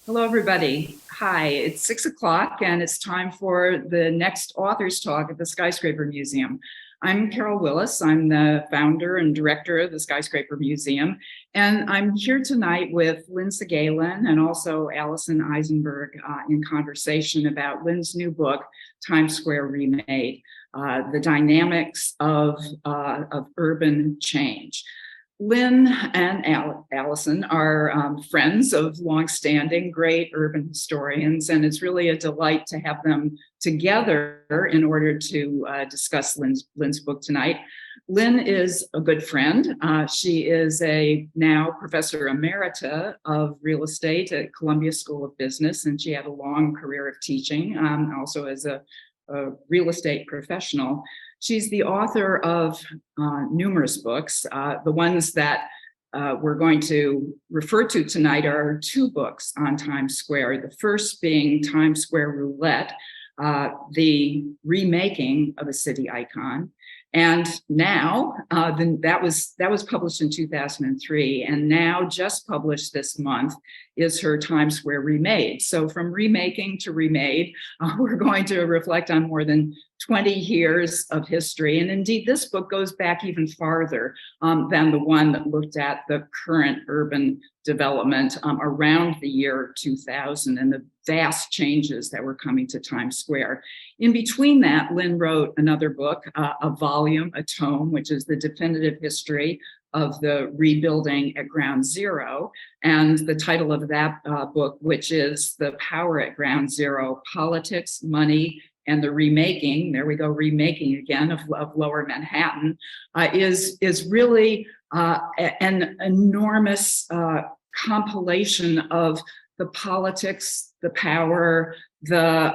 Hello, everybody. Hi, it's 6 o'clock and it's time for the next author's talk at the Skyscraper Museum. I'm Carol Willis. I'm the founder and director of the Skyscraper Museum. And I'm here tonight with Lynne Sagalyn and also Alison Isenberg in conversation about Lynne's new book, Times Square Remade, the dynamics of urban change. Lynne and Alison are friends of longstanding great urban historians, and it's really a delight to have them together in order to discuss Lynne's book tonight. Lynne is a good friend. She is a now professor emerita of real estate at Columbia School of Business, and she had a long career of teaching, also as a real estate professional. She's the author of numerous books. The ones that we're going to refer to tonight are two books on Times Square. The first being Times Square Roulette, the remaking of a city icon. And now, that was published in 2003, and now just published this month is her Times Square Remade. So from remaking to remade, we're going to reflect on more than 20 years of history. And indeed, this book goes back even farther than the one that looked at the current urban development around the year 2000 and the vast changes that were coming to Times Square. In between that, Lynne wrote another book, a volume, a tome, which is the definitive history of the rebuilding at Ground Zero. And the title of that book, which is The Power at Ground Zero, Politics, Money, and the Remaking, there we go, remaking again, of Lower Manhattan, is really an enormous compilation of the politics, the power, the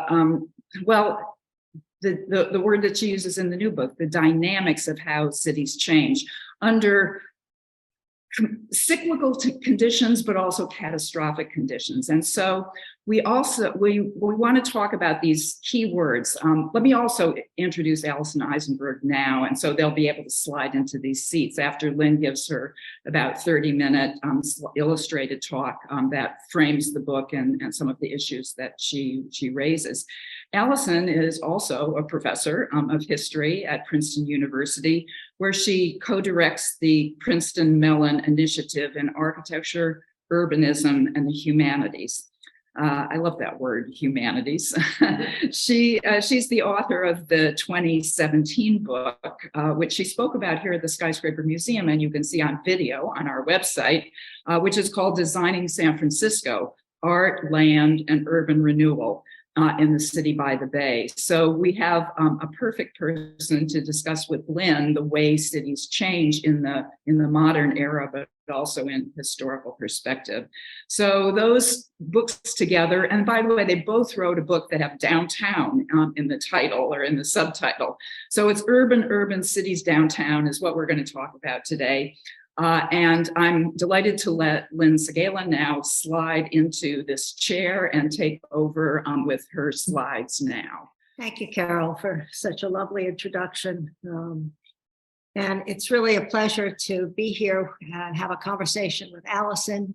word that she uses in the new book, the dynamics of how cities change under cyclical conditions, but also catastrophic conditions. And so we want to talk about these key words. Let me also introduce Alison Isenberg now, and so they'll be able to slide into these seats after Lynne gives her about 30-minute illustrated talk that frames the book and some of the issues that she raises. Alison is also a professor of history at Princeton University, where she co-directs the Princeton Mellon Initiative in Architecture, Urbanism, and the Humanities. I love that word, humanities. She's the author of the 2017 book, which she spoke about here at the Skyscraper Museum, and you can see on video on our website, which is called Designing San Francisco, Art, Land, and Urban Renewal in the City by the Bay. So we have a perfect person to discuss with Lynne the way cities change in the modern era, but also in historical perspective. So those books together, and by the way, they both wrote a book that have downtown in the title or in the subtitle. So it's Urban Cities Downtown is what we're going to talk about today. And I'm delighted to let Lynne Sagalyn now slide into this chair and take over with her slides now. Thank you, Carol, for such a lovely introduction. And it's really a pleasure to be here and have a conversation with Alison.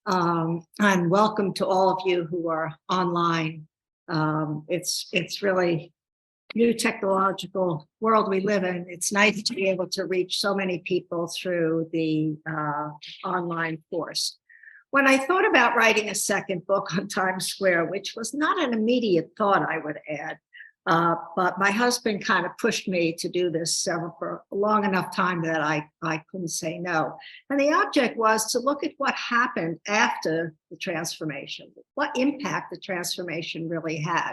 And welcome to all of you who are online. It's really new technological world we live in. It's nice to be able to reach so many people through the online course. When I thought about writing a second book on Times Square, which was not an immediate thought, I would add, but my husband kind of pushed me to do this for a long enough time that I couldn't say no. And the object was to look at what happened after the transformation, what impact the transformation really had.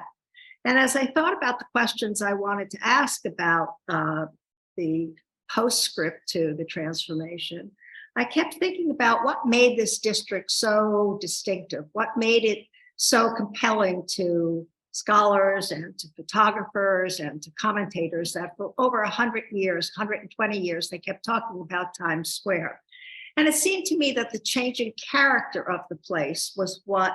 And as I thought about the questions I wanted to ask about the postscript to the transformation, I kept thinking about what made this district so distinctive, what made it so compelling to scholars and to photographers and to commentators that for over 100 years, 120 years, they kept talking about Times Square. And it seemed to me that the changing character of the place was what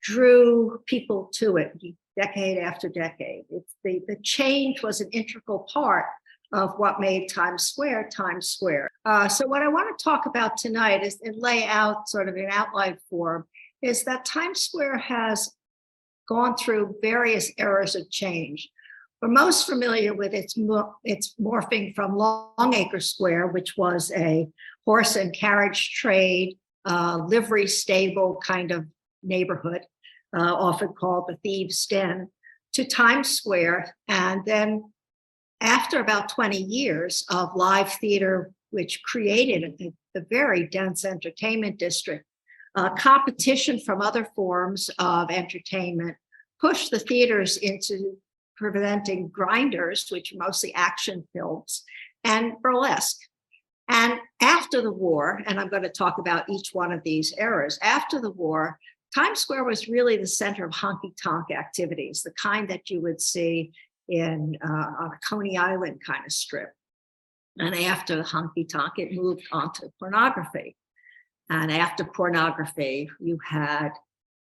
drew people to it decade after decade. The change was an integral part of what made Times Square, Times Square. So what I want to talk about tonight is and lay out sort of in outline form is that Times Square has gone through various eras of change. We're most familiar with its morphing from Longacre Square, which was a horse and carriage trade, livery stable kind of neighborhood, often called the Thieves' Den, to Times Square. And then after about 20 years of live theater, which created a very dense entertainment district, competition from other forms of entertainment pushed the theaters into presenting grinders, which are mostly action films, and burlesque. And after the war, and I'm going to talk about each one of these eras, after the war, Times Square was really the center of honky-tonk activities, the kind that you would see on a Coney Island kind of strip. And after the honky-tonk, it moved on to pornography. And after pornography, you had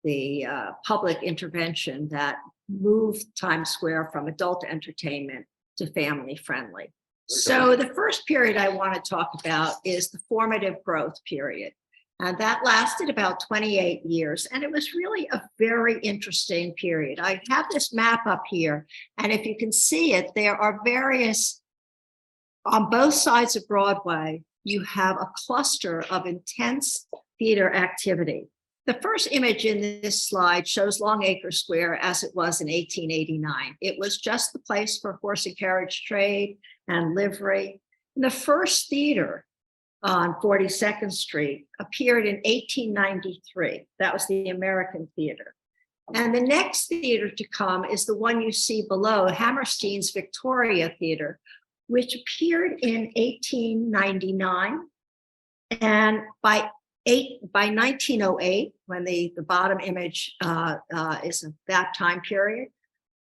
the public intervention that moved Times Square from adult entertainment to family friendly. So the first period I want to talk about is the formative growth period. And that lasted about 28 years. And it was really a very interesting period. I have this map up here. And if you can see it, there are various, on both sides of Broadway, you have a cluster of intense theater activity. The first image in this slide shows Longacre Square as it was in 1889. It was just the place for horse and carriage trade and livery. And the first theater on 42nd Street appeared in 1893. That was the American Theater. And the next theater to come is the one you see below, Hammerstein's Victoria Theater, which appeared in 1899. And by 1908, when the bottom image is of that time period,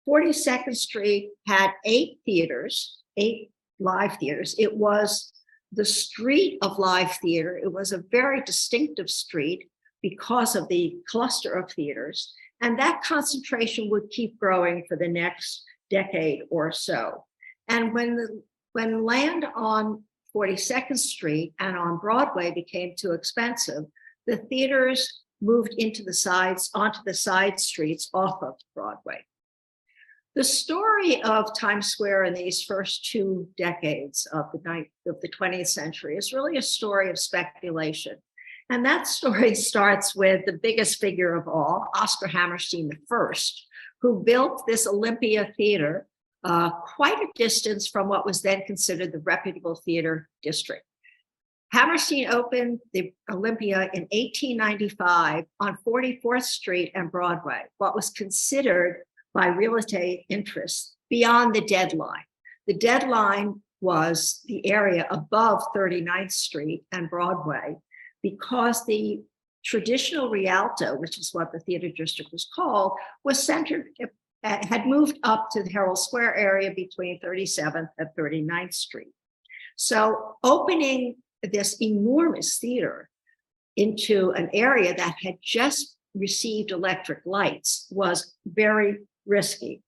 42nd Street had 8 theaters, 8 live theaters. It was the street of live theater. It was a very distinctive street because of the cluster of theaters. And that concentration would keep growing for the next decade or so. And when land on 42nd Street and on Broadway became too expensive, the theaters moved onto the side streets off of Broadway. The story of Times Square in these first 2 decades of the 20th century is really a story of speculation. And that story starts with the biggest figure of all, Oscar Hammerstein I, who built this Olympia Theater quite a distance from what was then considered the reputable theater district. Hammerstein opened the Olympia in 1895 on 44th Street and Broadway, what was considered by real estate interests beyond the deadline. The deadline was the area above 39th Street and Broadway, because the traditional Rialto, which is what the theater district was called, was centered, had moved up to the Herald Square area between 37th and 39th Street. So opening this enormous theater into an area that had just received electric lights was very risky.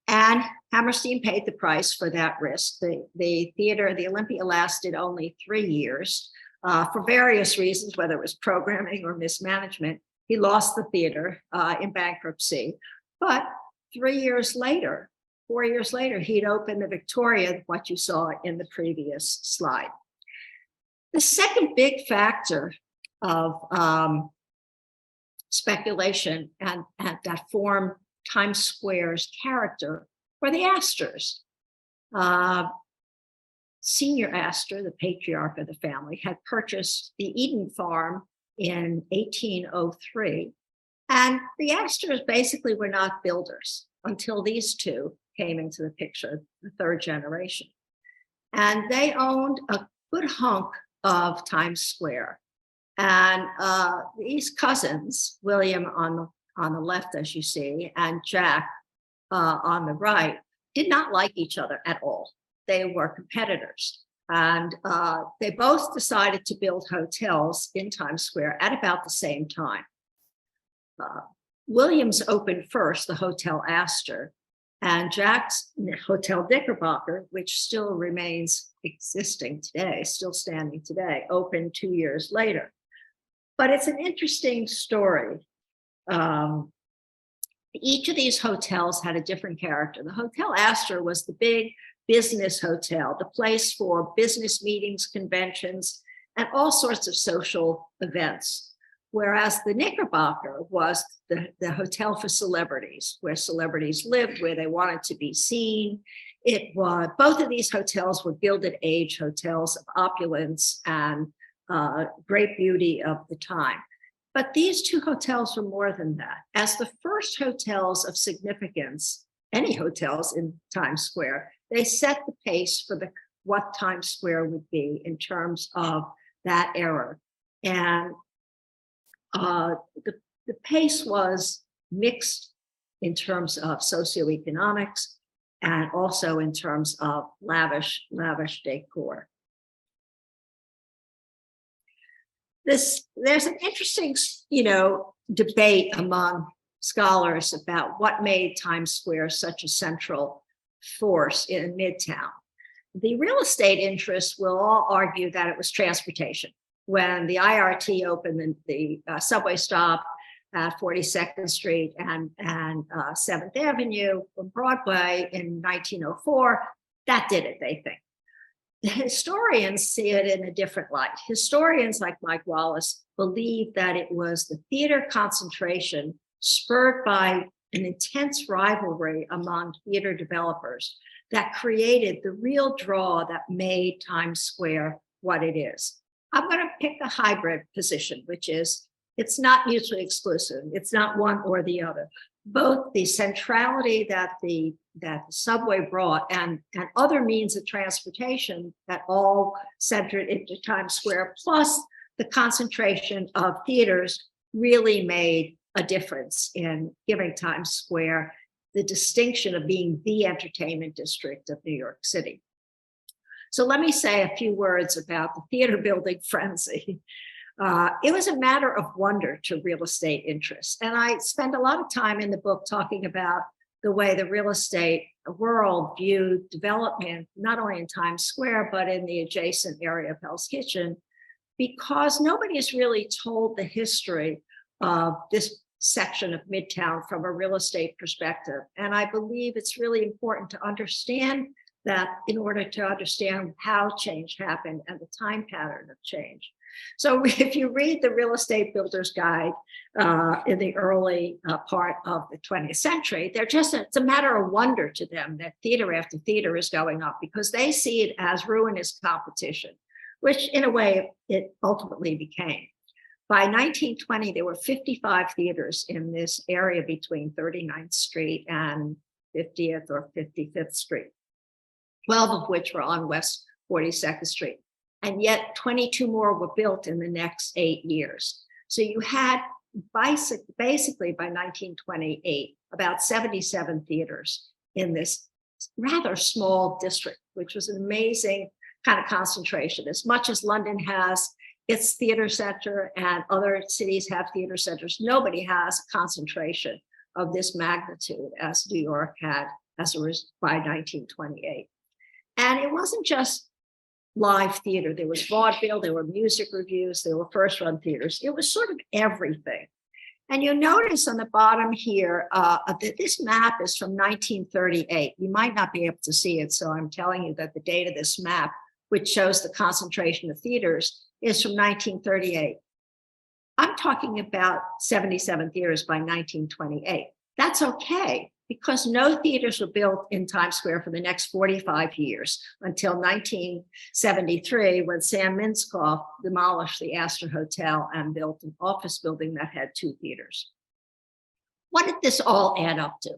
And Hammerstein paid the price for that risk. The theater, the Olympia, lasted only 3 years for various reasons, whether it was programming or mismanagement. He lost the theater in bankruptcy. But 4 years later, he'd opened the Victoria, what you saw in the previous slide. The second big factor of speculation and that formed Times Square's character were the Astors. Senior Astor, the patriarch of the family, had purchased the Eden Farm in 1803. And the Astors basically were not builders until these two came into the picture, the third generation. And they owned a good hunk of Times Square. And these cousins, William on the left, as you see, and Jack on the right, did not like each other at all. They were competitors. And they both decided to build hotels in Times Square at about the same time. Williams opened first the Hotel Astor, and Jack's Hotel Knickerbocker, which still remains existing today, still standing today, opened 2 years later. But it's an interesting story Each of these hotels had a different character. The Hotel Astor was the big business hotel, the place for business meetings, conventions, and all sorts of social events. Whereas the Knickerbocker was the hotel for celebrities, where celebrities lived, where they wanted to be seen. It was, both of these hotels were Gilded Age hotels of opulence and great beauty of the time. But these two hotels were more than that. As the first hotels of significance, any hotels in Times Square, they set the pace for what Times Square would be in terms of that era. And the pace was mixed in terms of socioeconomics and also in terms of lavish decor. There's an interesting, debate among scholars about what made Times Square such a central force in Midtown. The real estate interests will all argue that it was transportation. When the IRT opened the subway stop at 42nd Street and 7th Avenue from Broadway in 1904, that did it, they think. The historians see it in a different light. Historians like Mike Wallace believe that it was the theater concentration spurred by an intense rivalry among theater developers that created the real draw that made Times Square what it is. I'm going to pick a hybrid position, which is it's not mutually exclusive. It's not one or the other. Both the centrality that the subway brought and other means of transportation that all centered into Times Square, plus the concentration of theaters, really made a difference in giving Times Square the distinction of being the entertainment district of New York City. So let me say a few words about the theater building frenzy. It was a matter of wonder to real estate interests. And I spend a lot of time in the book talking about the way the real estate world viewed development, not only in Times Square, but in the adjacent area of Hell's Kitchen, because nobody has really told the history of this section of Midtown from a real estate perspective. And I believe it's really important to understand that in order to understand how change happened and the time pattern of change. So if you read the Real Estate Builder's Guide in the early part of the 20th century, it's a matter of wonder to them that theater after theater is going up because they see it as ruinous competition, which in a way it ultimately became. By 1920, there were 55 theaters in this area between 39th Street and 50th or 55th Street, 12 of which were on West 42nd Street. And yet 22 more were built in the next 8 years. So you had basically by 1928, about 77 theaters in this rather small district, which was an amazing kind of concentration. As much as London has its theater center and other cities have theater centers, nobody has a concentration of this magnitude as New York had by 1928. And it wasn't just live theater. There was vaudeville, there were music reviews, there were first run theaters. It was sort of everything. And you'll notice on the bottom here that this map is from 1938. You might not be able to see it, so I'm telling you that the date of this map, which shows the concentration of theaters, is from 1938. I'm talking about 77 theaters by 1928. That's okay, because no theaters were built in Times Square for the next 45 years until 1973, when Sam Minskoff demolished the Astor Hotel and built an office building that had 2 theaters. What did this all add up to?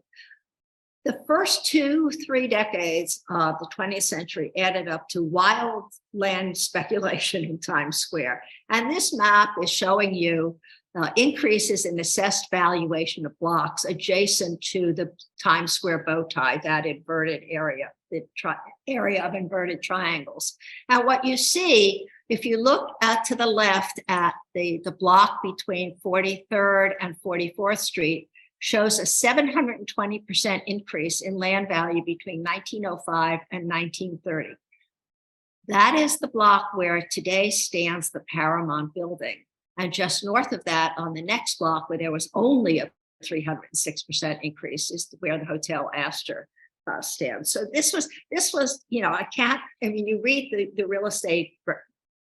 The first 2-3 decades of the 20th century added up to wild land speculation in Times Square. And this map is showing you increases in assessed valuation of blocks adjacent to the Times Square bow tie, that inverted area, the area of inverted triangles. And what you see, if you look to the left at the block between 43rd and 44th Street, shows a 720% increase in land value between 1905 and 1930. That is the block where today stands the Paramount Building. And just north of that, on the next block, where there was only a 306% increase, is where the Hotel Astor stands. So this was, you read the real estate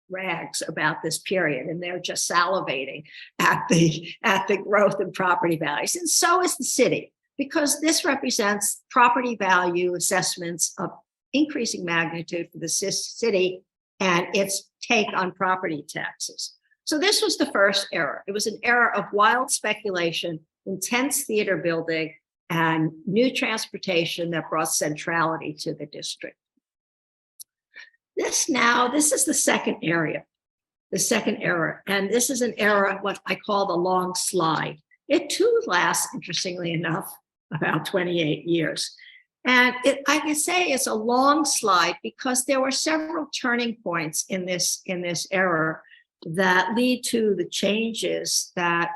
rags about this period, and they're just salivating at the growth in property values. And so is the city, because this represents property value assessments of increasing magnitude for the city and its take on property taxes. So this was the first era. It was an era of wild speculation, intense theater building, and new transportation that brought centrality to the district. This is the second era, and this is an era, what I call the long slide. It too lasts, interestingly enough, about 28 years. And I can say it's a long slide because there were several turning points in this era that lead to the changes that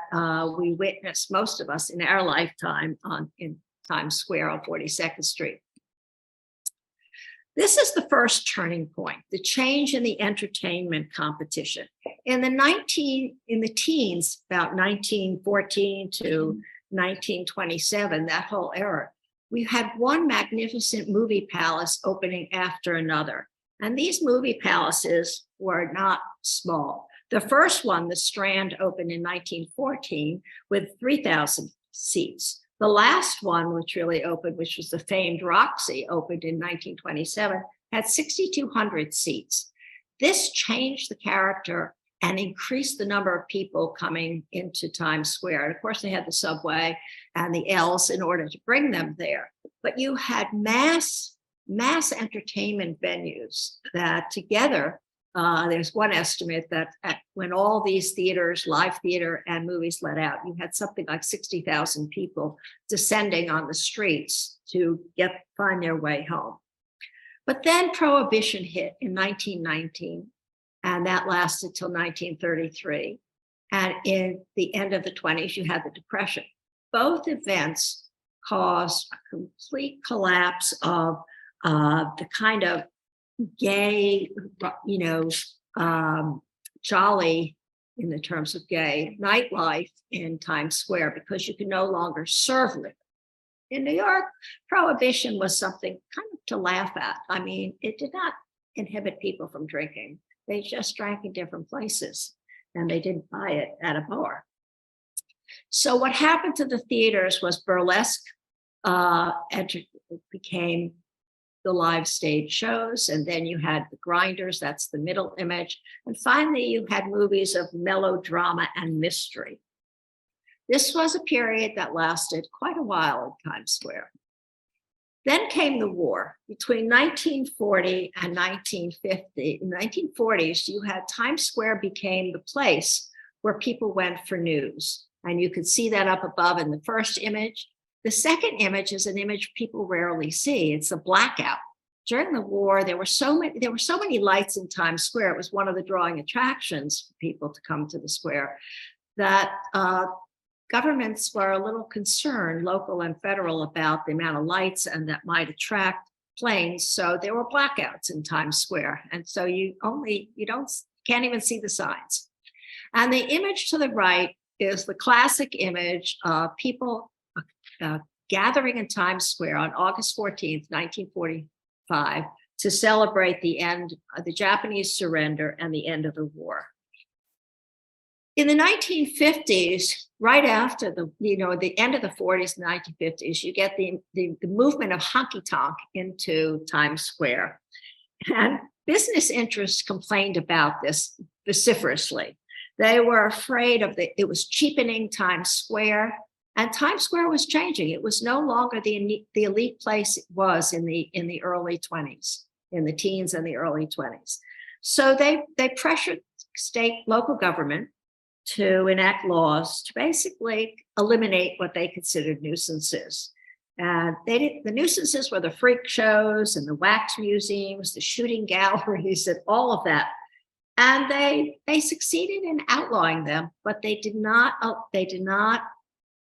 we witnessed, most of us in our lifetime, in Times Square on 42nd Street. This is the first turning point, the change in the entertainment competition. In the teens, about 1914 to 1927, that whole era, we had one magnificent movie palace opening after another. And these movie palaces were not small. The first one, the Strand, opened in 1914 with 3,000 seats. The last one, which really opened, which was the famed Roxy, opened in 1927, had 6,200 seats. This changed the character and increased the number of people coming into Times Square. And of course, they had the subway and the L's in order to bring them there. But you had mass entertainment venues that together, there's one estimate that when all these theaters, live theater and movies let out, you had something like 60,000 people descending on the streets to find their way home. But then Prohibition hit in 1919, and that lasted till 1933. And in the end of the 20s, you had the Depression. Both events caused a complete collapse of the kind of gay, jolly, in the terms of gay, nightlife in Times Square, because you can no longer serve liquor. In New York, Prohibition was something kind of to laugh at. I mean, it did not inhibit people from drinking. They just drank in different places, and they didn't buy it at a bar. So what happened to the theaters was burlesque became the live stage shows, and then you had the grinders, that's the middle image, and finally you had movies of melodrama and mystery. This was a period that lasted quite a while in Times Square. Then came the war. Between 1940 and 1950, in the 1940s, you had Times Square became the place where people went for news. And you could see that up above in the first image. The second image is an image people rarely see. It's a blackout. During the war, there were so many lights in Times Square. It was one of the drawing attractions for people to come to the square, that governments were a little concerned, local and federal, about the amount of lights and that might attract planes. So there were blackouts in Times Square. And so can't even see the signs. And the image to the right is the classic image of people gathering in Times Square on August 14th, 1945, to celebrate the end of the Japanese surrender and the end of the war. In the 1950s, right after the end of the 40s and 1950s, you get the movement of honky-tonk into Times Square. And business interests complained about this vociferously. They were afraid it was cheapening Times Square, and Times Square was changing. It was no longer the elite place it was in the early 20s, in the teens and the early 20s. So they pressured local government to enact laws to basically eliminate what they considered nuisances. And the nuisances were the freak shows and the wax museums, the shooting galleries, and all of that. And they succeeded in outlawing them, but they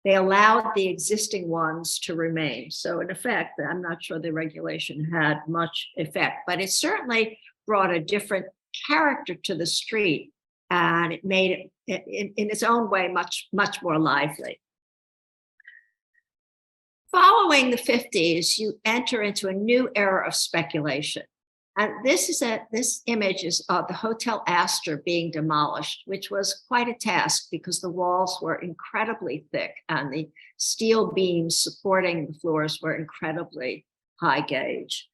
allowed the existing ones to remain. So in effect, I'm not sure the regulation had much effect, but it certainly brought a different character to the street, and it made it in its own way, much more lively. Following the 50s, you enter into a new era of speculation. And this image is of the Hotel Astor being demolished, which was quite a task because the walls were incredibly thick and the steel beams supporting the floors were incredibly high gauge.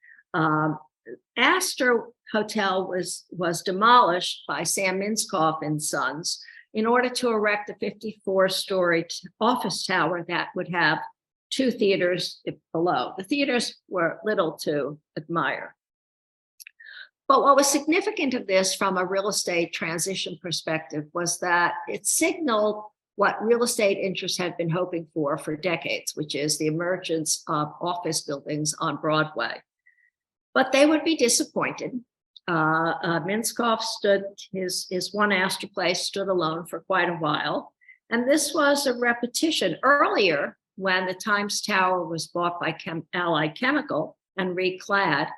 Astor Hotel was demolished by Sam Minskoff and Sons in order to erect a 54-story office tower that would have 2 theaters below. The theaters were little to admire. But what was significant of this from a real estate transition perspective was that it signaled what real estate interests had been hoping for decades, which is the emergence of office buildings on Broadway. But they would be disappointed. Minskoff his one Astor place stood alone for quite a while. And this was a repetition. Earlier, when the Times Tower was bought by Allied Chemical and reclad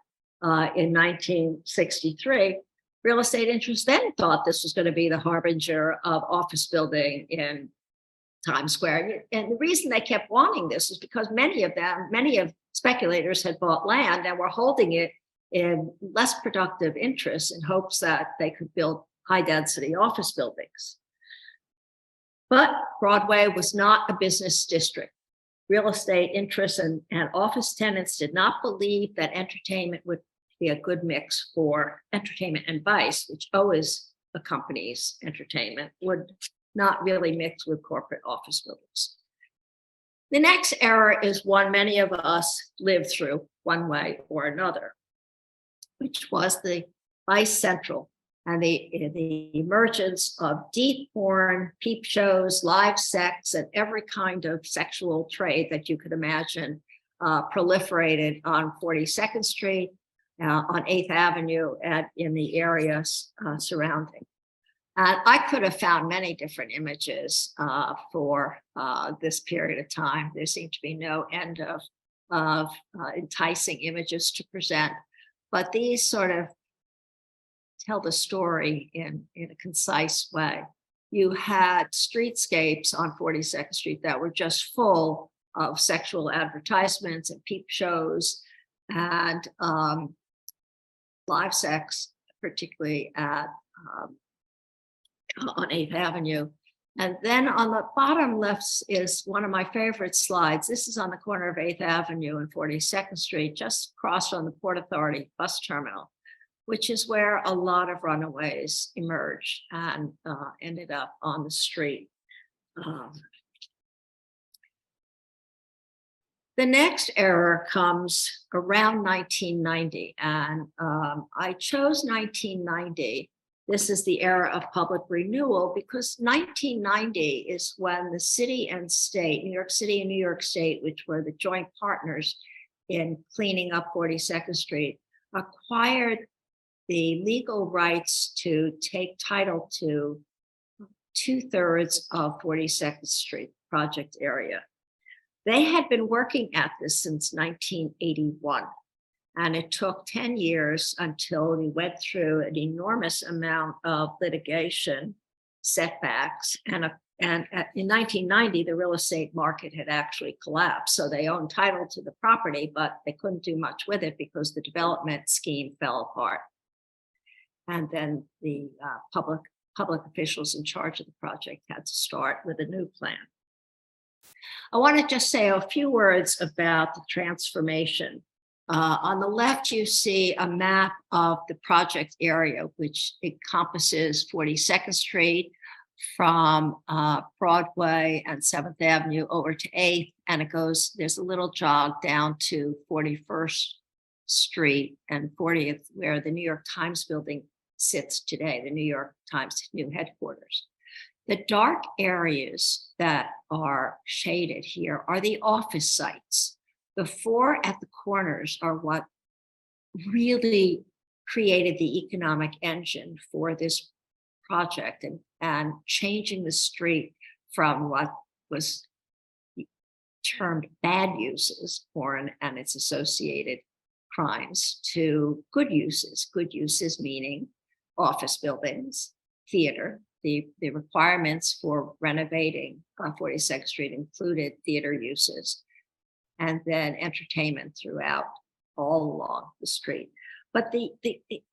in 1963, real estate interests then thought this was going to be the harbinger of office building in Times Square. And the reason they kept wanting this is because many of speculators had bought land and were holding it in less productive interests in hopes that they could build high-density office buildings. But Broadway was not a business district. Real estate interests and office tenants did not believe that entertainment would be a good mix for entertainment and vice, which always accompanies entertainment, would not really mix with corporate office buildings. The next era is one many of us lived through one way or another, which was the Vice Central and the emergence of deep porn, peep shows, live sex, and every kind of sexual trade that you could imagine proliferated on 42nd Street, on 8th Avenue, and in the areas surrounding. And I could have found many different images for this period of time. There seemed to be no end of enticing images to present, but these sort of tell the story in a concise way. You had streetscapes on 42nd Street that were just full of sexual advertisements and peep shows and live sex, particularly on 8th Avenue. And then on the bottom left is one of my favorite slides. This is on the corner of 8th Avenue and 42nd Street, just across from the Port Authority bus terminal, which is where a lot of runaways emerged and ended up on the street. The next era comes around 1990, and I chose 1990. This is the era of public renewal because 1990 is when the city and state, New York City and New York State, which were the joint partners in cleaning up 42nd Street, acquired the legal rights to take title to 2/3 of 42nd Street project area. They had been working at this since 1981, and it took 10 years until we went through an enormous amount of litigation, setbacks, and in 1990, the real estate market had actually collapsed. So they owned title to the property, but they couldn't do much with it because the development scheme fell apart. And then the public officials in charge of the project had to start with a new plan. I want to just say a few words about the transformation. On the left, you see a map of the project area, which encompasses 42nd Street from Broadway and 7th Avenue over to 8th, and there's a little jog down to 41st Street and 40th, where the New York Times building sits today, the New York Times new headquarters. The dark areas that are shaded here are the office sites. The 4 at the corners are what really created the economic engine for this project and changing the street from what was termed bad uses, porn and its associated crimes, to good uses. Good uses meaning office buildings, theater, the requirements for renovating 42nd Street included theater uses and then entertainment throughout all along the street. But the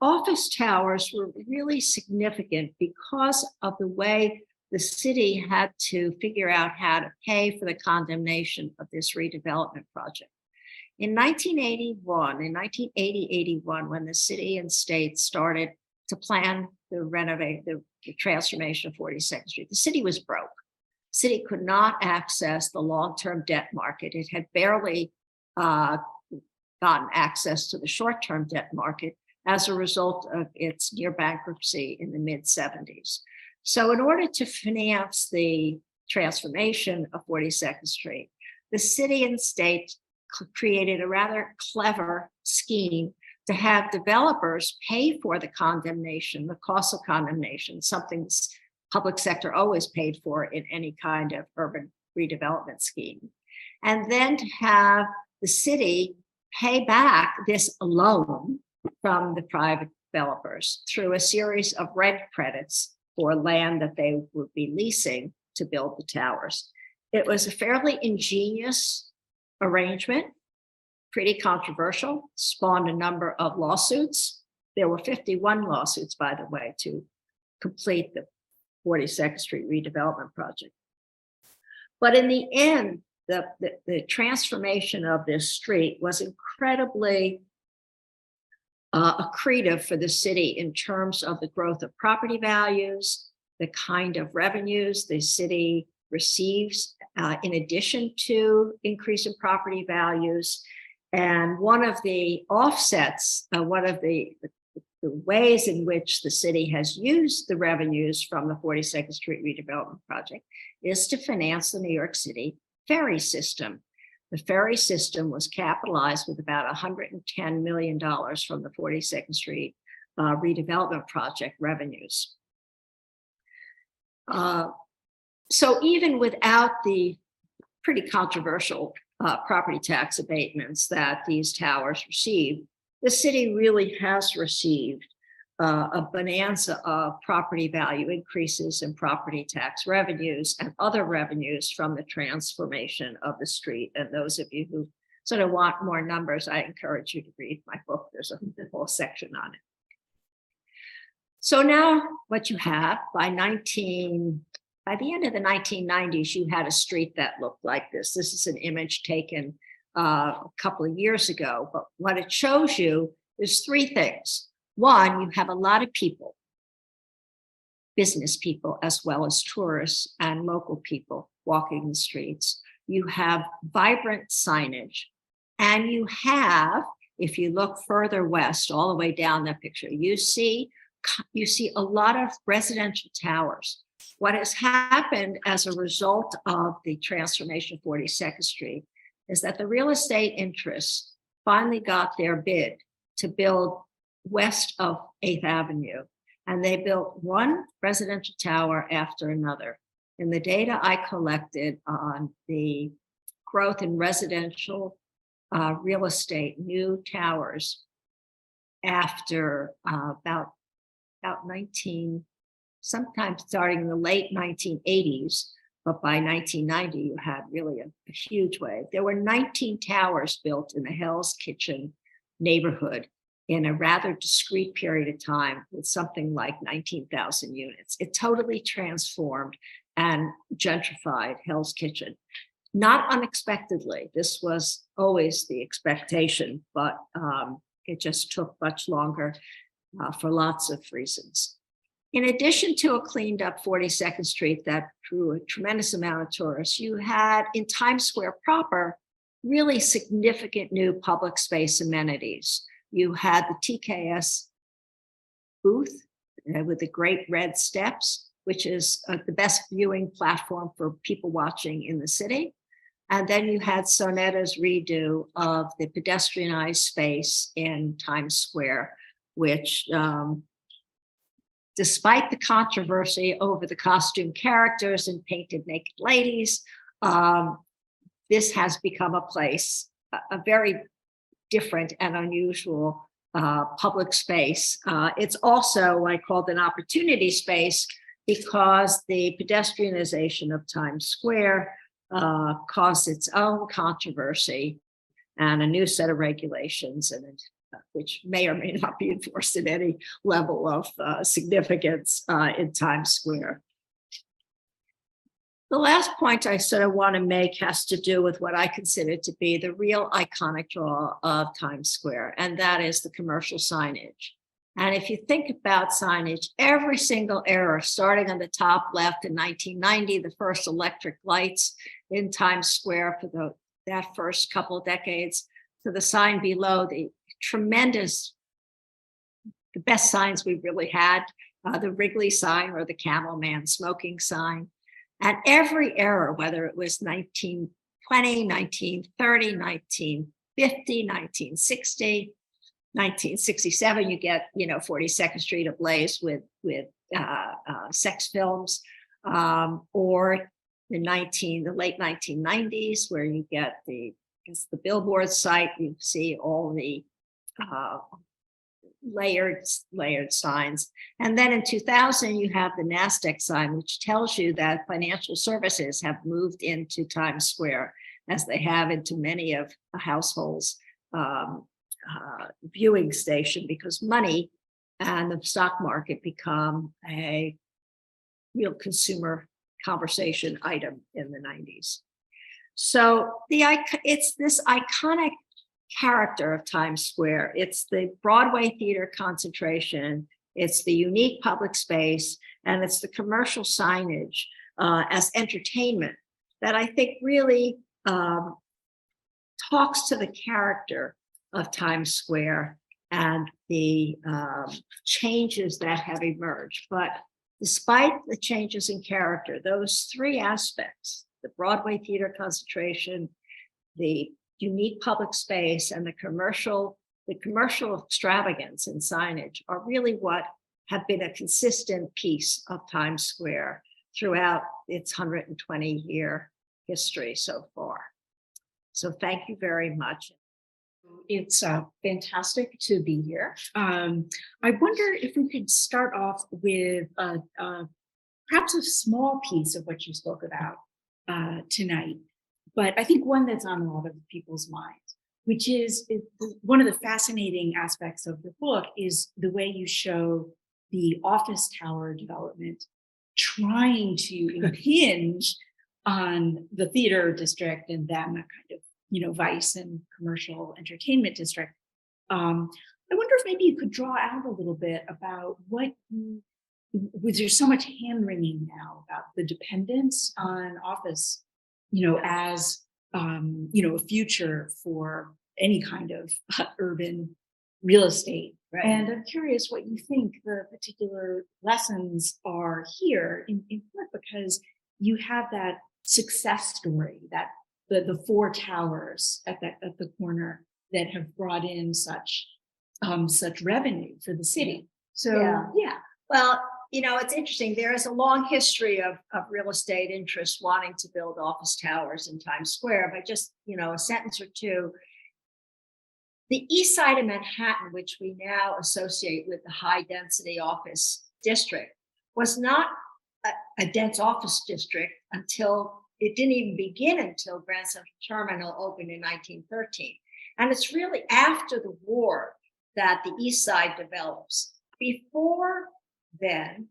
office towers were really significant because of the way the city had to figure out how to pay for the condemnation of this redevelopment project. In 1980-81, when the city and state started to plan the transformation of 42nd Street, the city was broke. The city could not access the long-term debt market. It had barely gotten access to the short-term debt market as a result of its near bankruptcy in the mid-70s. So in order to finance the transformation of 42nd Street, the city and state created a rather clever scheme to have developers pay for the condemnation, the cost of condemnation, something the public sector always paid for in any kind of urban redevelopment scheme. And then to have the city pay back this loan from the private developers through a series of rent credits for land that they would be leasing to build the towers. It was a fairly ingenious arrangement, pretty controversial, spawned a number of lawsuits. There were 51 lawsuits, by the way, to complete the 42nd Street redevelopment project. But in the end, the transformation of this street was incredibly accretive for the city in terms of the growth of property values, the kind of revenues the city receives in addition to increase in property values. And one of the offsets, one of the ways in which the city has used the revenues from the 42nd Street redevelopment project is to finance the New York City ferry system. The ferry system was capitalized with about $110 million from the 42nd Street redevelopment project revenues. So even without the pretty controversial property tax abatements that these towers received, the city really has received a bonanza of property value increases in property tax revenues and other revenues from the transformation of the street. And those of you who sort of want more numbers, I encourage you to read my book. There's a whole section on it. So now what you have by the end of the 1990s, you had a street that looked like this. This is an image taken a couple of years ago, but what it shows you is three things. One, you have a lot of people, business people, as well as tourists and local people walking the streets. You have vibrant signage, and you have, if you look further west, all the way down that picture, you see a lot of residential towers. What has happened as a result of the transformation of 42nd Street is that the real estate interests finally got their bid to build west of 8th Avenue, and they built one residential tower after another. And the data I collected on the growth in residential real estate, new towers after about sometimes starting in the late 1980s, but by 1990, you had really a huge wave. There were 19 towers built in the Hell's Kitchen neighborhood in a rather discrete period of time with something like 19,000 units. It totally transformed and gentrified Hell's Kitchen. Not unexpectedly, this was always the expectation, but it just took much longer for lots of reasons. In addition to a cleaned up 42nd Street that drew a tremendous amount of tourists, you had in Times Square proper really significant new public space amenities. You had the TKS booth with the great red steps, which is the best viewing platform for people watching in the city. And then you had Sonetta's redo of the pedestrianized space in Times Square, which despite the controversy over the costume characters and painted naked ladies, this has become a place, a very different and unusual public space. It's also what I called an opportunity space because the pedestrianization of Times Square caused its own controversy and a new set of regulations, and which may or may not be enforced at any level of significance in Times Square. The last point I sort of want to make has to do with what I consider to be the real iconic draw of Times Square, and that is the commercial signage. And if you think about signage, every single era, starting on the top left in 1990, the first electric lights in Times Square for that first couple of decades, to the sign below, the best signs we really had, the Wrigley sign or the Camel Man smoking sign. And every era, whether it was 1920, 1930, 1950, 1960, 1967, you get, 42nd Street ablaze with sex films, or the late 1990s, where you get the billboard site, you see all the layered signs. And then in 2000, you have the NASDAQ sign, which tells you that financial services have moved into Times Square, as they have into many of a households' viewing station, because money and the stock market become a real consumer conversation item in the 90s. So it's this iconic character of Times Square. It's the Broadway theater concentration, it's the unique public space, and it's the commercial signage as entertainment that I think really talks to the character of Times Square and the changes that have emerged. But despite the changes in character, those three aspects, the Broadway theater concentration, the unique public space, and the commercial extravagance in signage, are really what have been a consistent piece of Times Square throughout its 120-year history so far. So thank you very much. It's fantastic to be here. I wonder if we could start off with perhaps a small piece of what you spoke about tonight, but I think one that's on a lot of people's minds, which is one of the fascinating aspects of the book is the way you show the office tower development trying to impinge on the theater district and then a kind of vice and commercial entertainment district. I wonder if maybe you could draw out a little bit about was there so much hand wringing now about the dependence on office, as a future for any kind of urban real estate. Right. And I'm curious what you think the particular lessons are here in part, because you have that success story, that the four towers at the corner that have brought in such revenue for the city. So yeah. Well, it's interesting. There is a long history of real estate interests wanting to build office towers in Times Square. But just a sentence or two. The east side of Manhattan, which we now associate with the high density office district, was not a dense office district until it didn't even begin until Grand Central Terminal opened in 1913. And it's really after the war that the east side develops. Before then,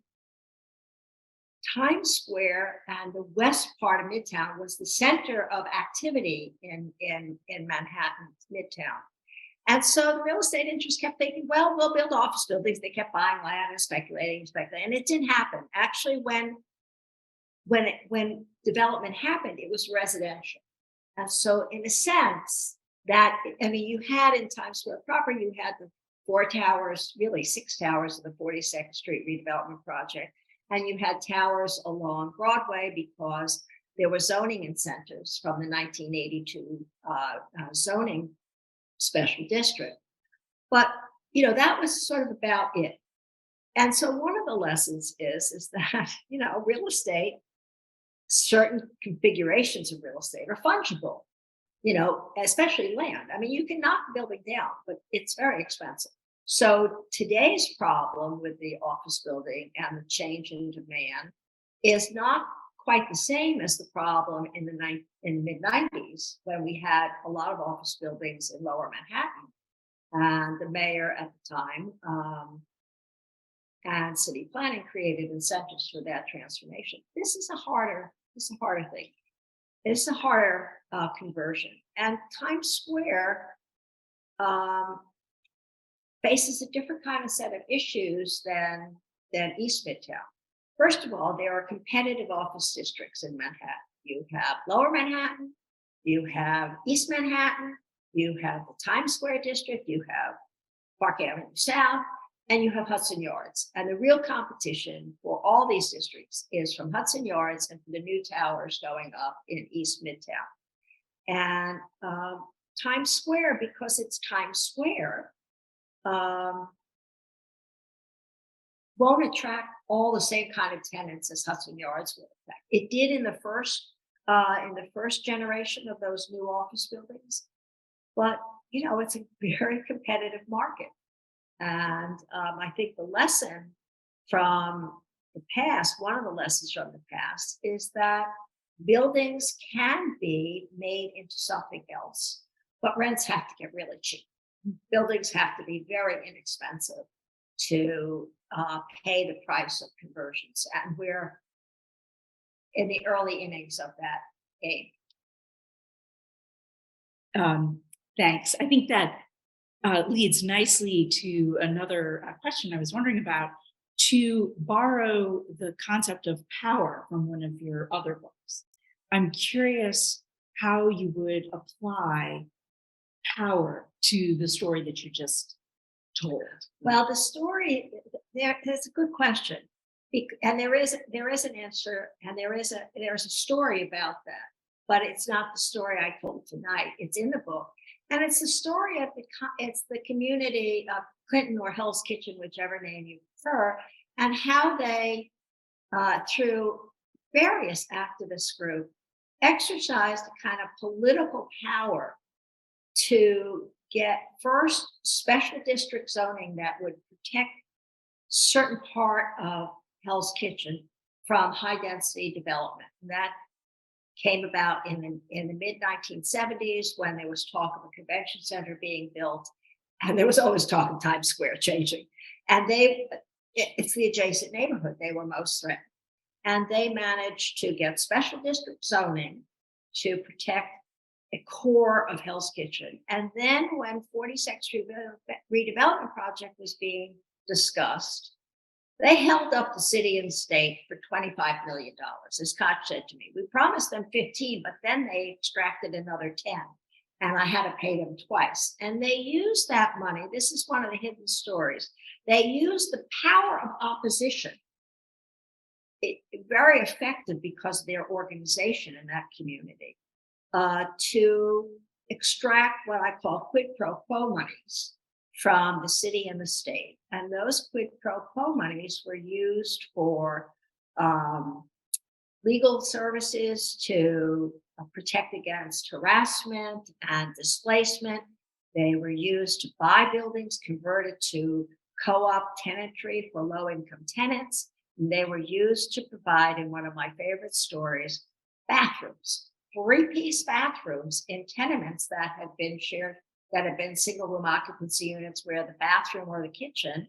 Times Square and the west part of Midtown was the center of activity in Manhattan, Midtown. And so the real estate interests kept thinking, well, we'll build office buildings. They kept buying land and speculating. And it didn't happen. Actually, when development happened, it was residential. And so in a sense you had in Times Square proper, you had the four towers, really six towers of the 42nd Street redevelopment project. And you had towers along Broadway because there were zoning incentives from the 1982 zoning special district. But, that was sort of about it. And so one of the lessons is that, real estate, certain configurations of real estate are fungible, especially land. I mean, you can knock a building down, but it's very expensive. So today's problem with the office building and the change in demand is not quite the same as the problem in the mid-90s, when we had a lot of office buildings in Lower Manhattan, and the mayor at the time and city planning created incentives for that transformation. This is a harder thing. It's a harder conversion, and Times Square faces a different kind of set of issues than East Midtown. First of all, there are competitive office districts in Manhattan. You have Lower Manhattan, you have East Manhattan, you have the Times Square district, you have Park Avenue South, and you have Hudson Yards. And the real competition for all these districts is from Hudson Yards and from the new towers going up in East Midtown. And Times Square, because it's Times Square, won't attract all the same kind of tenants as Hudson Yards will attract. It did in the first generation of those new office buildings, but it's a very competitive market. And I think the lesson from the past, one of the lessons from the past, is that buildings can be made into something else, but rents have to get really cheap. Buildings have to be very inexpensive to pay the price of conversions. And we're in the early innings of that game. Thanks. I think that leads nicely to another question I was wondering about, to borrow the concept of power from one of your other books. I'm curious how you would apply power to the story that you just told. Well, the story, there's a good question. And there is an answer, and there's a story about that, but it's not the story I told tonight. It's in the book. And it's the story of the community of Clinton or Hell's Kitchen, whichever name you prefer, and how they, through various activist groups, exercised a kind of political power to get first special district zoning that would protect certain part of Hell's Kitchen from high density development. And that came about in the mid 1970s, when there was talk of a convention center being built, and there was always talk of Times Square changing. And it's the adjacent neighborhood they were most threatened. And they managed to get special district zoning to protect a core of Hell's Kitchen. And then when 42nd Street redevelopment project was being discussed, they held up the city and state for $25 million. As Scott said to me, we promised them 15, but then they extracted another 10, and I had to pay them twice. And they used that money. This is one of the hidden stories. They used the power of opposition. Very effective because of their organization in that community, to extract what I call quid pro quo monies from the city and the state. And those quid pro quo monies were used for legal services to protect against harassment and displacement. They were used to buy buildings converted to co-op tenantry for low-income tenants. And they were used to provide, in one of my favorite stories, bathrooms, 3-piece bathrooms in tenements that had been shared, that had been single-room occupancy units where the bathroom or the kitchen,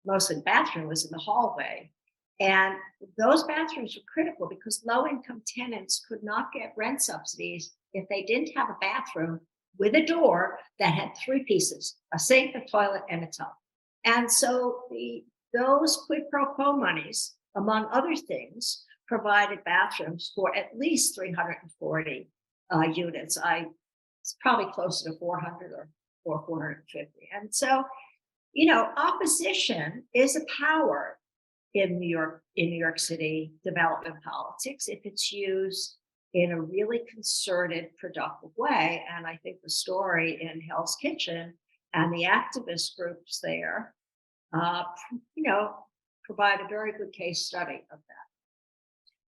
mostly the bathroom, was in the hallway. And those bathrooms were critical because low-income tenants could not get rent subsidies if they didn't have a bathroom with a door that had 3 pieces, a sink, a toilet, and a tub. And so those quid pro quo monies, among other things, provided bathrooms for at least 340 units. It's probably closer to 400 or 450. And so, opposition is a power in New York City development politics if it's used in a really concerted, productive way. And I think the story in Hell's Kitchen and the activist groups there, provide a very good case study of that.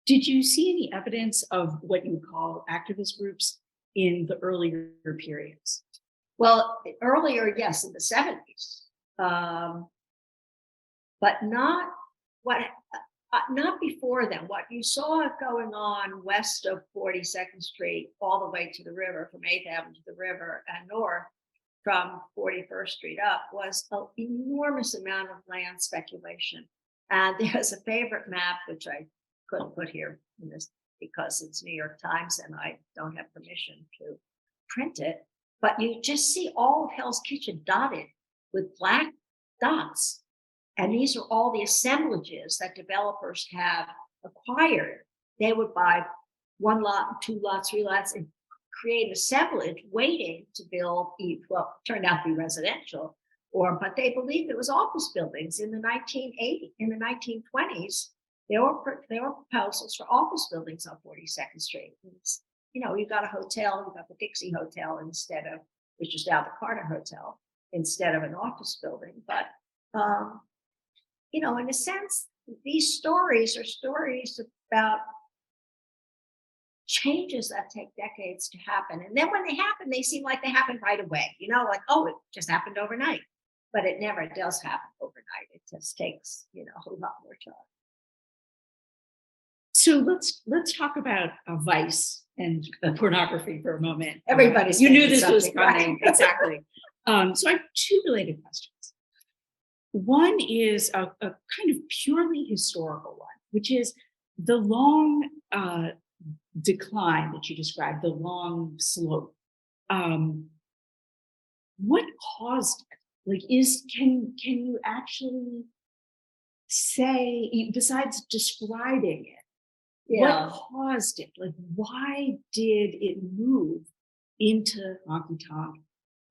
Did you see any evidence of what you call activist groups in the earlier periods? Well, earlier, yes, in the 70s. But not what, not before then. What you saw going on west of 42nd Street, all the way to the river, from 8th Avenue to the river, and north from 41st Street up, was an enormous amount of land speculation. And there's a favorite map, which I couldn't put here in this because it's New York Times and I don't have permission to print it. But you just see all of Hell's Kitchen dotted with black dots. And these are all the assemblages that developers have acquired. They would buy 1 lot, 2 lots, 3 lots, and create an assemblage waiting to build, well, turned out to be residential, but they believed it was office buildings in the 1980s. In the 1920s, there were proposals for office buildings on 42nd Street. It's, you know, you got a hotel, you got the Dixie Hotel instead of, which is now the Carter Hotel, instead of an office building. But, you know, in a sense, these stories are stories about changes that take decades to happen. And then when they happen, they seem like they happen right away, you know, like, oh, it just happened overnight. But it never does happen overnight. It just takes, you know, a whole lot more time. So let's talk about vice and pornography for a moment. Everybody's you knew thinking this was something, right? coming. Exactly. So I have 2 related questions. One is a kind of purely historical one, which is the long decline that you described, the long slope. What caused it? Like, can you actually say, besides describing it, what caused it? Like, why did it move into honky tonk,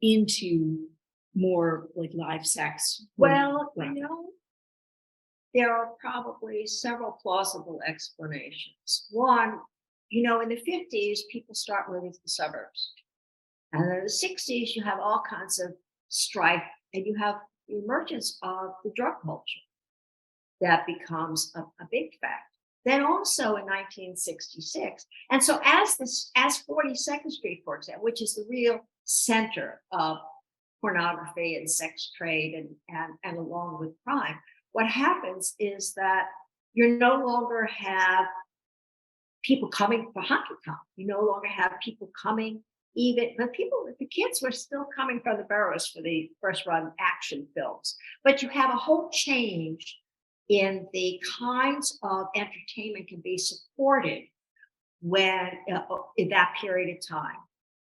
into more like live sex? Well, you know, there are probably several plausible explanations. One, you know, in the 50s, people start moving to the suburbs. And in the 60s, you have all kinds of strife, and you have the emergence of the drug culture that becomes a big fact. Then also in 1966, and so as 42nd Street, for example, which is the real center of pornography and sex trade and along with crime, what happens is that you no longer have people coming for honky tonk. You no longer have people coming, even the kids were still coming from the boroughs for the first run action films. But you have a whole change in the kinds of entertainment can be supported when in that period of time.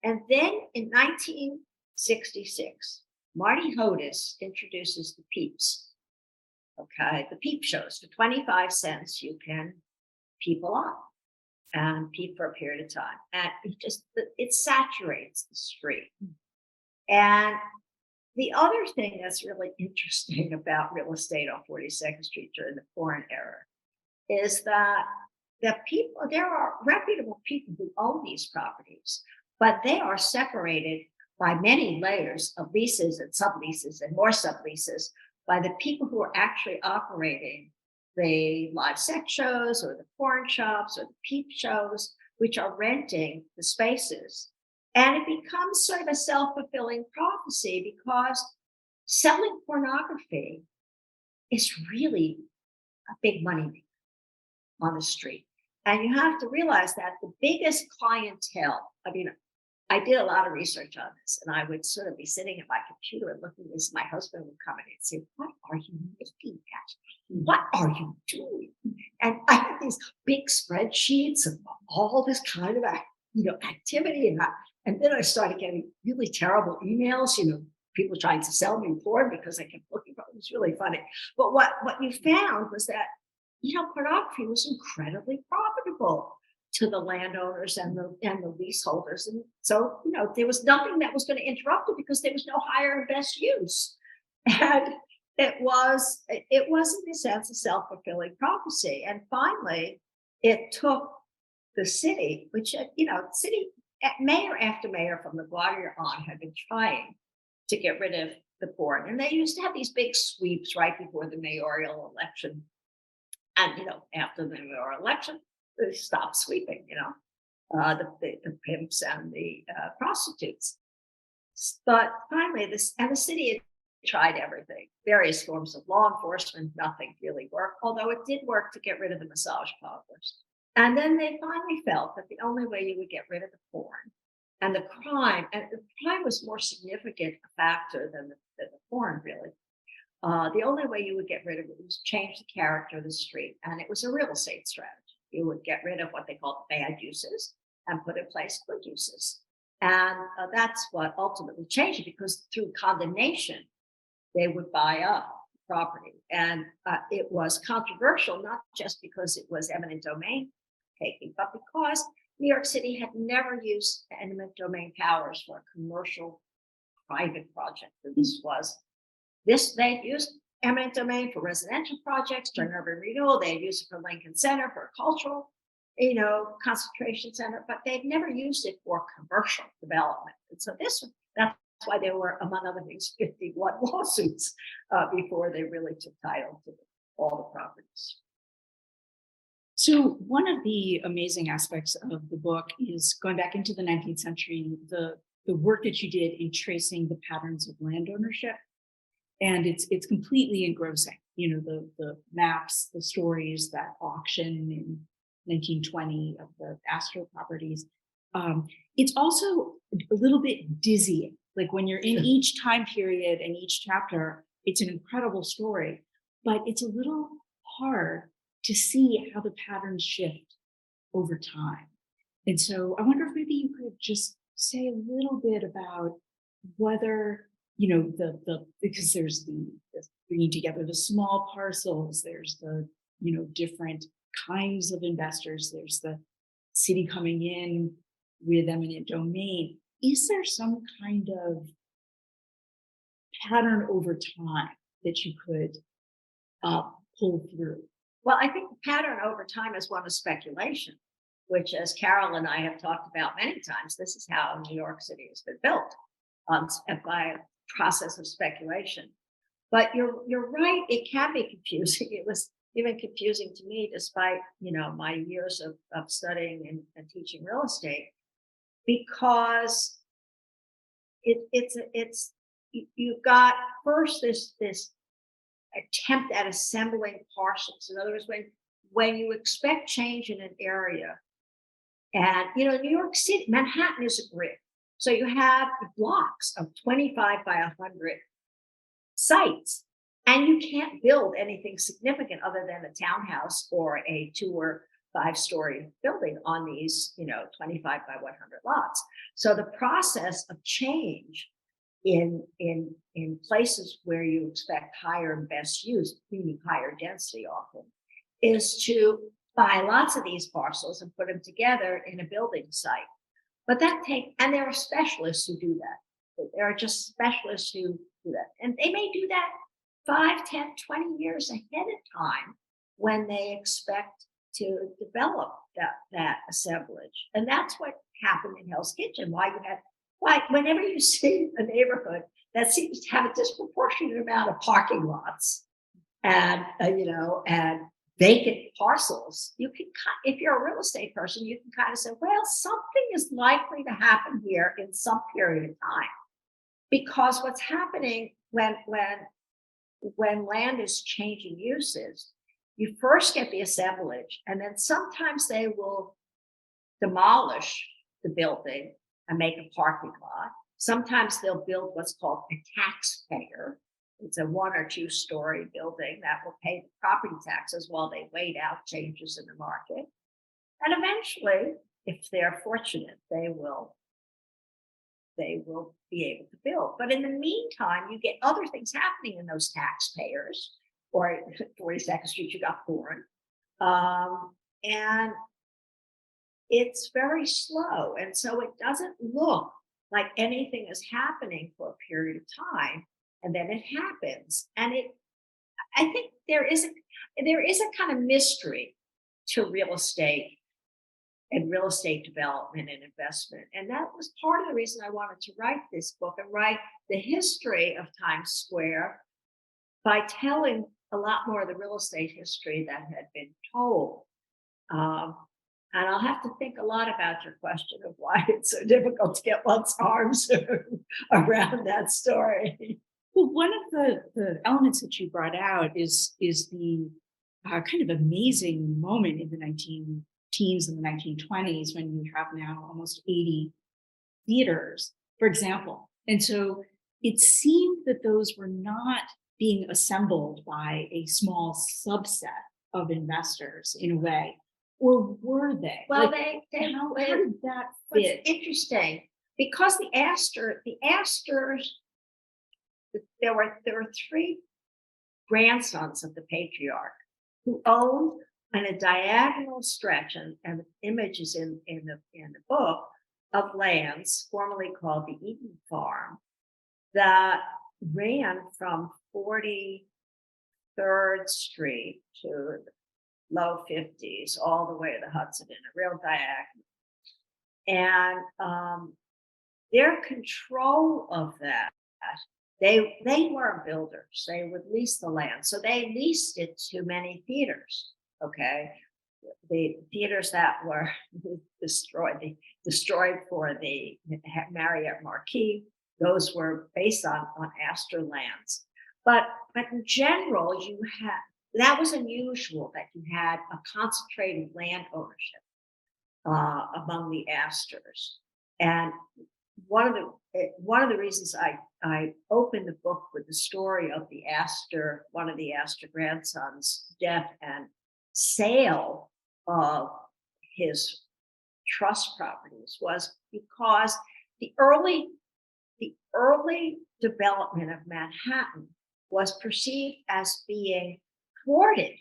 And then in 1966, Marty Hodis introduces the Peeps. Okay, the peep shows. For 25 cents, you can peep a lot and peep for a period of time. And it saturates the street. And the other thing that's really interesting about real estate on 42nd Street during the porn era is that there are reputable people who own these properties, but they are separated by many layers of leases and subleases and more subleases by the people who are actually operating the live sex shows or the porn shops or the peep shows, which are renting the spaces. And it becomes sort of a self-fulfilling prophecy because selling pornography is really a big money maker on the street. And you have to realize that the biggest clientele, I mean, I did a lot of research on this, and I would sort of be sitting at my computer and looking at this. My husband would come in and say, "What are you looking at? What are you doing?" And I had these big spreadsheets of all this kind of activity, and then I started getting really terrible emails, people trying to sell me porn because I kept looking for it. It was really funny. But what you found was that, pornography was incredibly profitable to the landowners and the leaseholders. And so, there was nothing that was going to interrupt it because there was no higher and best use. And it was in a sense a self-fulfilling prophecy. And finally, it took the city, which, mayor after mayor from LaGuardia on had been trying to get rid of the porn. And they used to have these big sweeps right before the mayoral election. And, after the mayoral election, they stopped sweeping, the pimps and the prostitutes. But finally, the city tried everything, various forms of law enforcement, nothing really worked, although it did work to get rid of the massage parlors. And then they finally felt that the only way you would get rid of the porn and the crime, and the crime was more significant a factor than the porn, really. The only way you would get rid of it was change the character of the street. And it was a real estate strategy. You would get rid of what they called bad uses and put in place good uses. And that's what ultimately changed it, because through condemnation, they would buy up property. And it was controversial, not just because it was eminent domain taking, but because New York City had never used eminent domain powers for a commercial private project. And they used eminent domain for residential projects during urban renewal. They had used it for Lincoln Center for a cultural, concentration center, but they'd never used it for commercial development. And so that's why there were, among other things, 51 lawsuits before they really took title to all the properties. So one of the amazing aspects of the book is going back into the 19th century, the work that you did in tracing the patterns of land ownership. And it's completely engrossing. The maps, the stories, that auction in 1920 of the Astro properties. It's also a little bit dizzying. Like when you're in each time period and each chapter, it's an incredible story, but it's a little hard to see how the patterns shift over time. And so I wonder if maybe you could just say a little bit about whether, because there's the bringing together the small parcels, there's the, different kinds of investors, there's the city coming in with eminent domain. Is there some kind of pattern over time that you could pull through? Well, I think the pattern over time is one of speculation, which, as Carol and I have talked about many times, this is how New York City has been built by a process of speculation. But you're right; it can be confusing. It was even confusing to me, despite my years of studying and teaching real estate, because you've got first this attempt at assembling parcels. In other words, when you expect change in an area, and New York City, Manhattan is a grid. So you have blocks of 25 by 100 sites, and you can't build anything significant other than a townhouse or a 2 or 5 story building on these 25 by 100 lots. So the process of change in places where you expect higher and best use, meaning higher density often, is to buy lots of these parcels and put them together in a building site. But and there are specialists who do that. There are just specialists who do that. And they may do that 5, 10, 20 years ahead of time when they expect to develop that assemblage. And that's what happened in Hell's Kitchen. Whenever you see a neighborhood that seems to have a disproportionate amount of parking lots and vacant parcels, you can, if you're a real estate person, you can kind of say, well, something is likely to happen here in some period of time. Because what's happening when land is changing uses, you first get the assemblage, and then sometimes they will demolish the building and make a parking lot. Sometimes they'll build what's called a taxpayer. It's a 1 or 2 story building that will pay the property taxes while they wait out changes in the market. And eventually, if they're fortunate, they will be able to build. But in the meantime, you get other things happening in those taxpayers, or 42nd Street, you got porn. And it's very slow. And so it doesn't look like anything is happening for a period of time. And then it happens. And I think there is a kind of mystery to real estate and real estate development and investment. And that was part of the reason I wanted to write this book and write the history of Times Square by telling a lot more of the real estate history that had been told. And I'll have to think a lot about your question of why it's so difficult to get one's arms around that story. Well, one of the elements that you brought out is the kind of amazing moment in the 19 teens and the 1920s when you have now almost 80 theaters, for example. And so it seemed that those were not being assembled by a small subset of investors in a way, or were they? Well, Like, how they did that what's fit? interesting, because the Astors, there were three grandsons of the patriarch who owned on a diagonal stretch, and images in the book of lands formerly called the Eaton Farm that ran from 43rd Street to the low 50s all the way to the Hudson in a real diagonal. And their control of that, they weren't builders. They would lease the land. So they leased it to many theaters. Okay. The theaters that were destroyed for the Marriott Marquis, those were based on Astor lands. But in general, that was unusual that you had a concentrated land ownership among the Astors. And one of the reasons I opened the book with the story of one of the Astor grandsons' death and sale of his trust properties was because the early development of Manhattan was perceived as being thwarted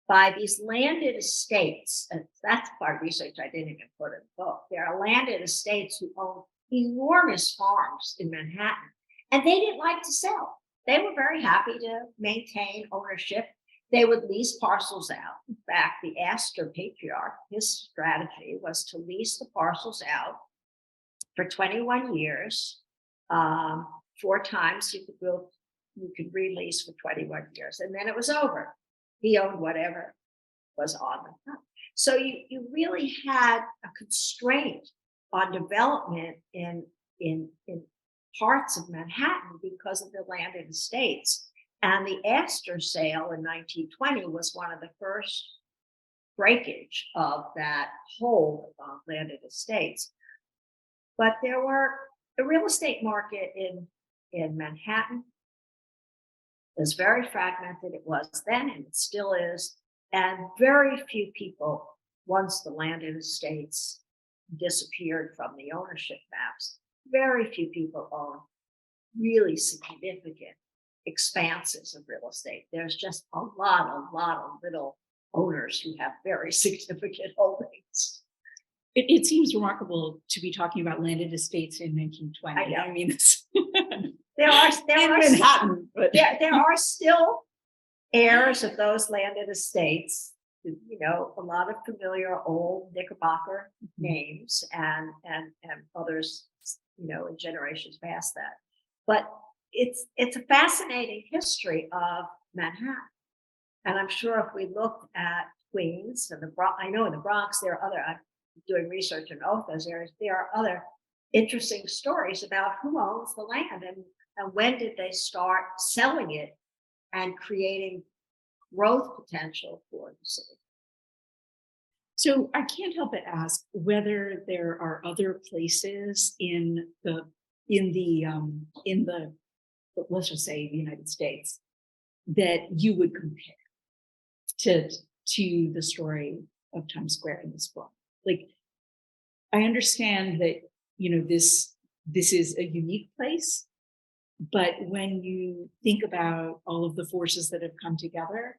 by these landed estates. And that's part of research I didn't even put in the book. There are landed estates who own enormous farms in Manhattan, and they didn't like to sell. They were very happy to maintain ownership. They would lease parcels out. In fact, the Astor patriarch, his strategy was to lease the parcels out for 21 years. 4 times you could release for 21 years, and then it was over. He owned whatever was on the front. So you really had a constraint on development in parts of Manhattan because of the landed estates. And the Astor sale in 1920 was one of the first breakage of that hold of landed estates. But the real estate market in Manhattan is very fragmented. It was then, and it still is. And very few people, once the landed estates disappeared from the ownership maps, very few people own really significant expanses of real estate. There's just a lot of little owners who have very significant holdings. It seems remarkable to be talking about landed estates in 1920. I mean, there are Manhattan, but there are still heirs of those landed estates. You know, a lot of familiar old Knickerbocker names and others, you know, in generations past that. But it's a fascinating history of Manhattan. And I'm sure if we looked at Queens and the Bronx, I know in the Bronx, I'm doing research in both those areas, there are other interesting stories about who owns the land and when did they start selling it and creating growth potential for the city. So I can't help but ask whether there are other places in the let's just say the United States that you would compare to the story of Times Square in this book. Like, I understand that, you know, this is a unique place, but when you think about all of the forces that have come together,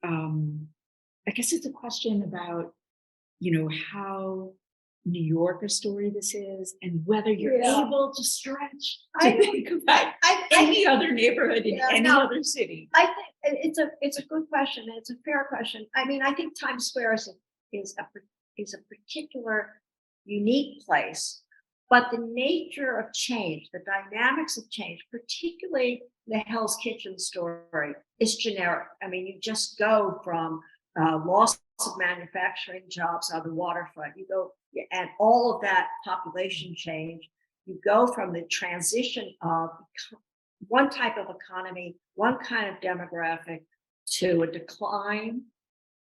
I guess it's a question about, you know, how New York a story this is, and whether you're able to stretch to think about any other neighborhood in any other city. I think it's a good question. It's a fair question. I mean, I think Times Square is a particular unique place, but the nature of change, the dynamics of change, particularly the Hell's Kitchen story, is generic. I mean, you just go from loss of manufacturing jobs on the waterfront, you go, and all of that population change, you go from the transition of one type of economy, one kind of demographic, to a decline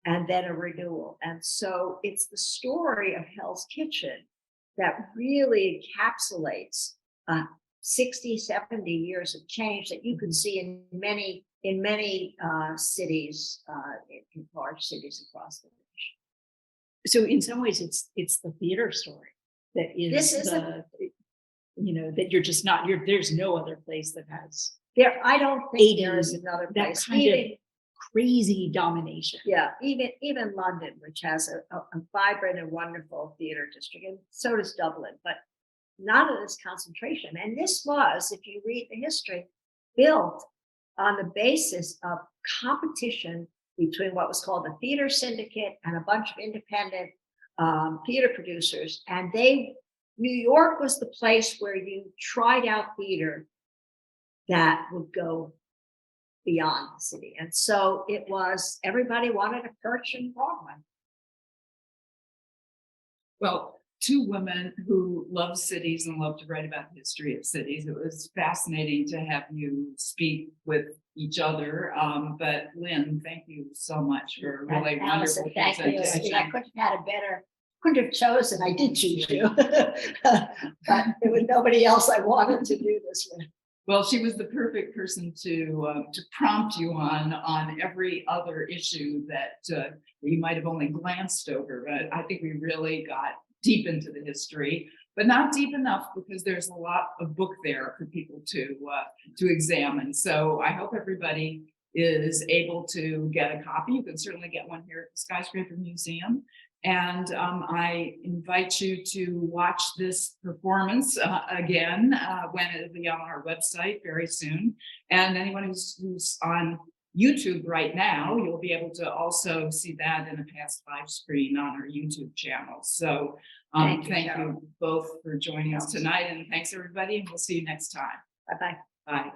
and then a renewal. And so it's the story of Hell's Kitchen that really encapsulates 60, 70 years of change that you can see in many cities, in large cities across the nation. So in some ways, it's the theater story that is This is that you're just not, there's no other place that has there. I don't think there is another that place. kind of crazy domination. Yeah, even London, which has a vibrant and wonderful theater district, and so does Dublin, but none of this concentration. And this was, if you read the history, built on the basis of competition between what was called the theater syndicate and a bunch of independent theater producers. And New York was the place where you tried out theater that would go beyond the city. And so it was, everybody wanted a perch in Broadway. Well, two women who love cities and love to write about the history of cities. It was fascinating to have you speak with each other. But Lynne, thank you so much for a really Alison, wonderful thank you. presentation. I couldn't have chosen. I did choose you, but there was nobody else I wanted to do this with. Well, she was the perfect person to prompt you on every other issue that you might have only glanced over. But I think we really got deep into the history, but not deep enough because there's a lot of book there for people to examine. So I hope everybody is able to get a copy. You can certainly get one here at the Skyscraper Museum. And I invite you to watch this performance again when it'll be on our website very soon. And anyone who's on YouTube right now, you'll be able to also see that in a past live screen on our YouTube channel. So thank you both for joining us tonight, and thanks everybody, and we'll see you next time. Bye-bye. Bye.